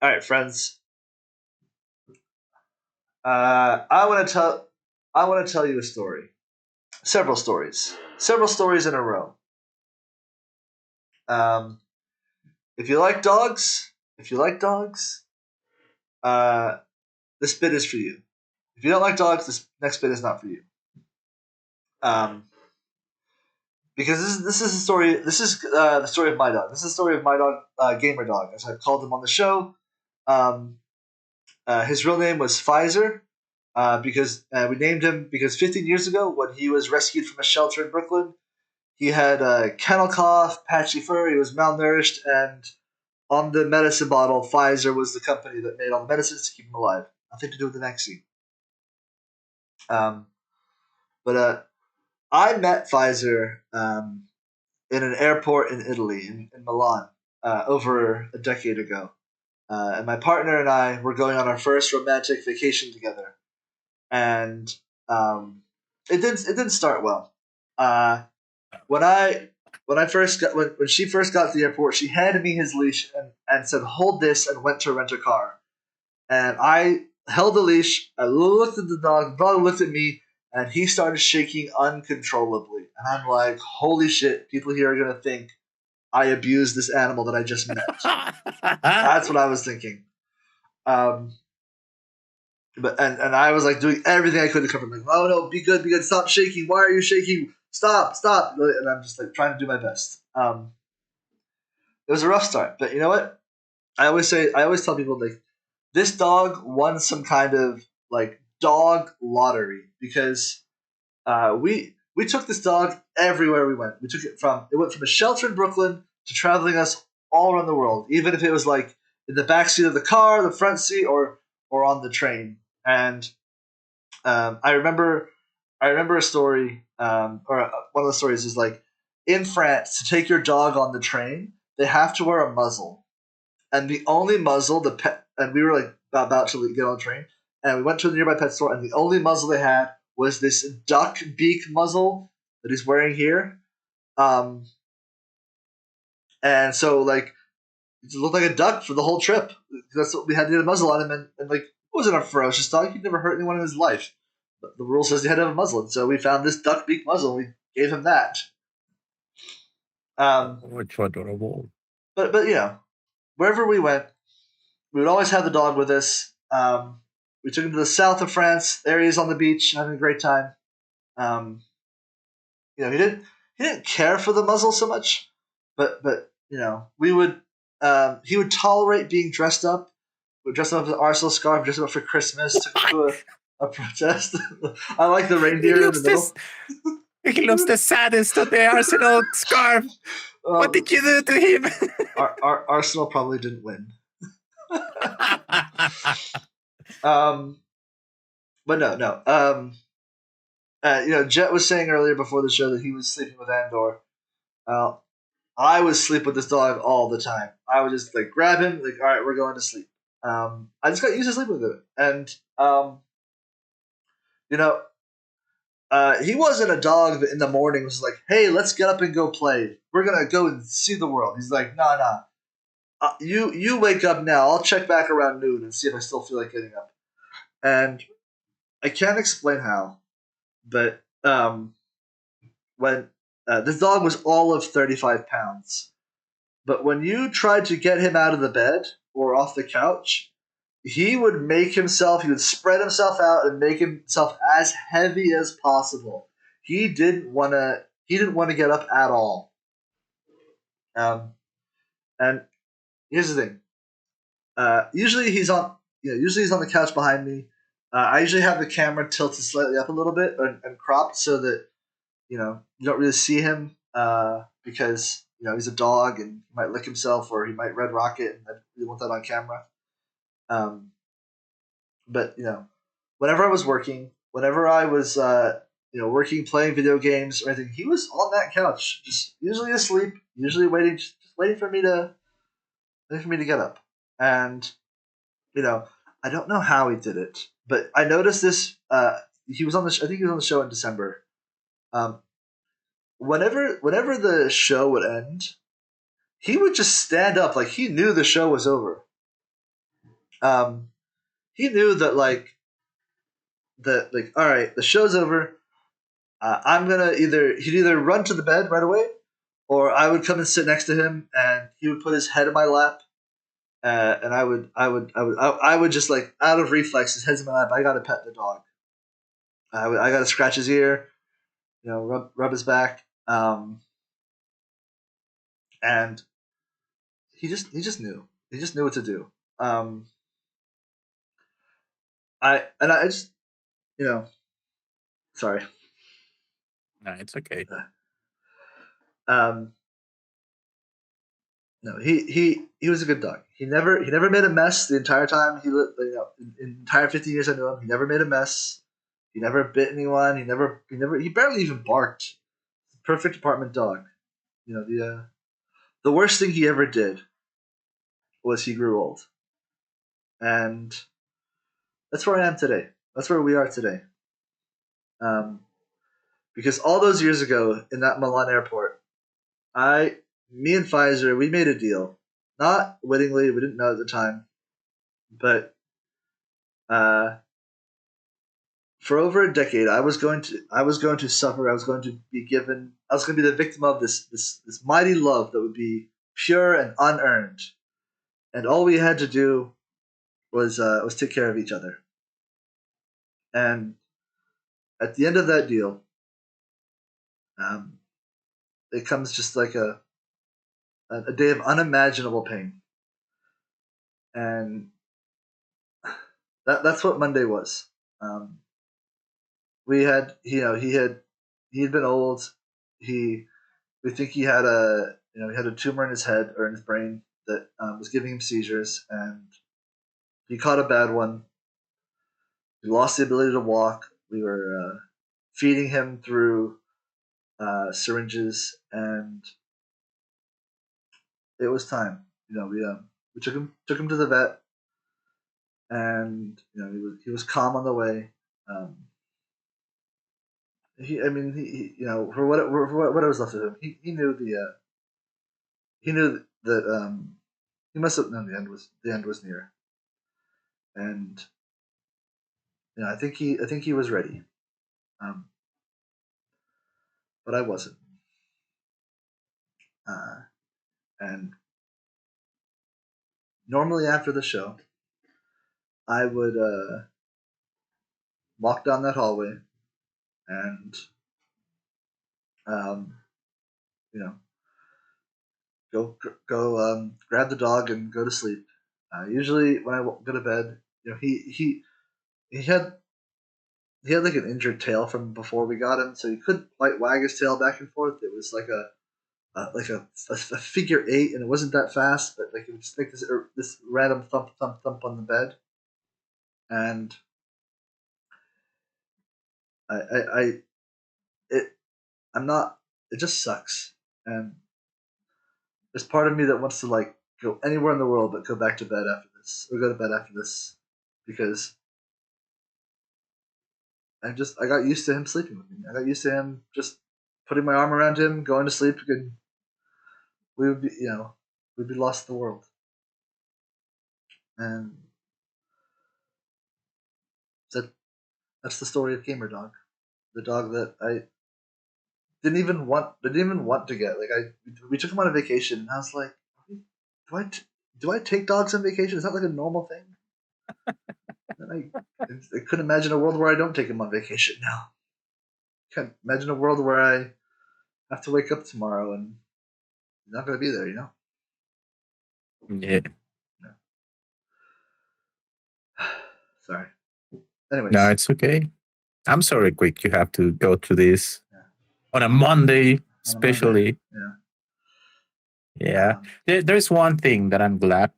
All right, friends. I want to tell you a story. Several stories in a row. Um, if you like dogs, if you like dogs, uh, this bit is for you. If you don't like dogs, this next bit is not for you. Um, because this is the story. This is the story of my dog. This is the story of my dog, Gamer Dog, as I've called him on the show. Um, his real name was Pfizer, because we named him because 15 years ago, when he was rescued from a shelter in Brooklyn, he had kennel cough, patchy fur, he was malnourished, and on the medicine bottle, Pfizer was the company that made all the medicines to keep him alive. Nothing to do with the vaccine. Um, but I met Pfizer in an airport in Italy, in Milan, over a decade ago. And my partner and I were going on our first romantic vacation together, and um, it didn't start well. Uh, when I when she first got to the airport, she handed me his leash and said, "Hold this," and went to rent a car. And I held the leash. I looked at the dog. The dog looked at me, and he started shaking uncontrollably. And I'm like, "Holy shit! People here are gonna think I abused this animal that I just met." That's what I was thinking. Um, and I was like doing everything I could to comfort him. Like, "Oh no, be good, stop shaking. Why are you shaking? Stop!" And I'm just like trying to do my best. It was a rough start, but you know what? I always tell people, like, this dog won some kind of like dog lottery, because we took this dog everywhere we went. It went from a shelter in Brooklyn to traveling us all around the world, even if it was like in the back seat of the car, the front seat, or on the train. And I remember a story, or one of the stories is like, in France, to take your dog on the train, they have to wear a muzzle, and the only muzzle the pet and we were like about to get on the train, and we went to the nearby pet store, and the only muzzle they had was this duck beak muzzle that he's wearing here. Um, and so like it looked like a duck for the whole trip. That's what we had to get a muzzle on him, and like, it wasn't a ferocious dog. He'd never hurt anyone in his life. But the rule says he had to have a muzzle, and so we found this duck beak muzzle. And we gave him that. Um, Which adorable. but wherever we went, we would always have the dog with us. We took him to the south of France. There he is on the beach, having a great time. Um, he didn't care for the muzzle so much, but we would he would tolerate being dressed up. We dressed him up as an Arsenal scarf, dressed him up for Christmas, took him to a protest. I like the He reindeer in the looks middle. this. He looks the saddest of the Arsenal scarf. What did you do to him? Our Arsenal probably didn't win. Um, but no, no. Jet was saying earlier before the show that he was sleeping with Andor. Uh, I would sleep with this dog all the time. I would just like grab him, like, all right, we're going to sleep. I just got used to sleeping with him, and you know, he wasn't a dog that in the morning was like, "Hey, let's get up and go play. We're gonna go and see the world." He's like, "Nah, nah. You wake up now. I'll check back around noon and see if I still feel like getting up." And I can't explain how, but when this dog was all of 35 pounds, but when you tried to get him out of the bed or off the couch, he would spread himself out and make himself as heavy as possible. He didn't want to get up at all. Um, and here's the thing. Usually he's on the couch behind me. I usually have the camera tilted slightly up a little bit and cropped so that you don't really see him, because he's a dog and he might lick himself or he might red rocket, and I really want that on camera. Um, but whenever I was working, whenever I was working, playing video games or anything, he was on that couch, just usually asleep, usually just waiting for me to get up. And you know, I don't know how he did it, but I noticed this. He was on the. I think he was on the show in December. Um, whenever the show would end, he would just stand up like he knew the show was over. Um, he knew that all right, the show's over. I'm gonna he'd either run to the bed right away, or I would come and sit next to him, and he would put his head in my lap, and I would just like out of reflex, his head's in my lap. I gotta pet the dog. I gotta scratch his ear, rub his back, and he just knew what to do. I just you know sorry. No, it's okay. Um, no, he was a good dog. He never made a mess the entire time. In the entire 15 years I knew him, he never made a mess. He never bit anyone. He barely even barked. Perfect apartment dog. The worst thing he ever did was he grew old, and that's where I am today. That's where we are today. Um, because all those years ago in that Milan airport, me and Pfizer, we made a deal. Not wittingly, we didn't know at the time, but uh, for over a decade, I was going to suffer. I was going to be the victim of this mighty love that would be pure and unearned, and all we had to do was take care of each other. And at the end of that deal, um, it comes just like a day of unimaginable pain, and that's what Monday was. Um, we had he had been old. He We think he had a tumor in his head or in his brain that was giving him seizures, and he caught a bad one. He lost the ability to walk. We were feeding him through syringes, and it was time. We took him to the vet, and he was calm on the way. Um, for what was left of him, he knew that he must have known the end was near, and I think he was ready, um, but I wasn't. Uh, and normally after the show, I would walk down that hallway and um, you know grab the dog and go to sleep. Usually when I go to bed, he had he had like an injured tail from before we got him, so he couldn't quite wag his tail back and forth. It was like a figure eight, and it wasn't that fast, but like it would just make this random thump thump thump on the bed, and I it I'm not. It just sucks, and there's part of me that wants to like go anywhere in the world but go back to bed after this, or go to bed after this, because I got used to him sleeping with me. I got used to him just putting my arm around him, going to sleep, and we would be we'd be lost in the world, and that that's the story of Gamer Dog, the dog that I didn't even want to get. We took him on a vacation, and I was like, do I take dogs on vacation? Is that like a normal thing? And I couldn't imagine a world where I don't take him on vacation now. Can't imagine a world where I have to wake up tomorrow and he's not going to be there. Yeah. Sorry. No, Anyways, it's okay. I'm sorry, Quick. You have to go through this on a Monday, on a Monday. especially. Yeah. Yeah. There's one thing that I'm glad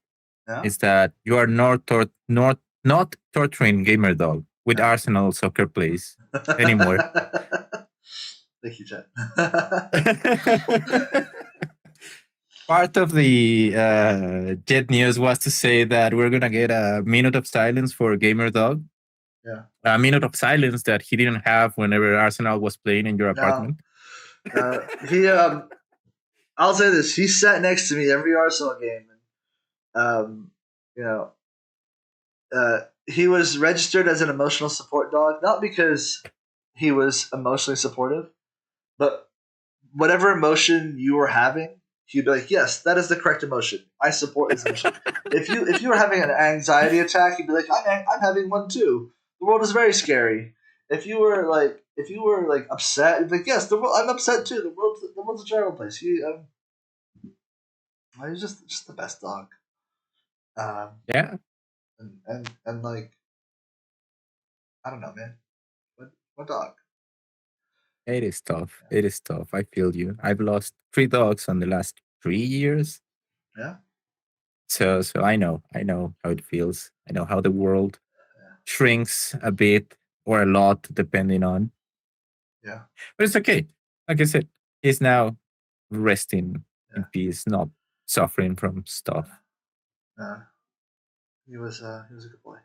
is that you are not torturing Gamer Dog with Arsenal soccer plays anymore. Thank you, Chad. Part of the Jet News was to say that we're gonna get a minute of silence for Gamer Dog. Yeah. A minute of silence that he didn't have whenever Arsenal was playing in your apartment. I'll say this: he sat next to me every Arsenal game, and he was registered as an emotional support dog, not because he was emotionally supportive, but whatever emotion you were having, he'd be like, "Yes, that is the correct emotion. I support this emotion." If you were having an anxiety attack, he'd be like, I'm having one too. The world is very scary." If you were like upset, he'd be like, "Yes, the world. I'm upset too. The world's a terrible place." He's just the best dog. Yeah, And like I don't know, man. What dog? it is tough. It is tough. I feel you. I've lost 3 dogs on the last 3 years. Yeah. So I know how it feels. I know how the world Yeah. shrinks a bit or a lot depending on. Yeah. But it's okay. Like I said, he's now resting Yeah. in peace, not suffering from stuff. He was a good boy.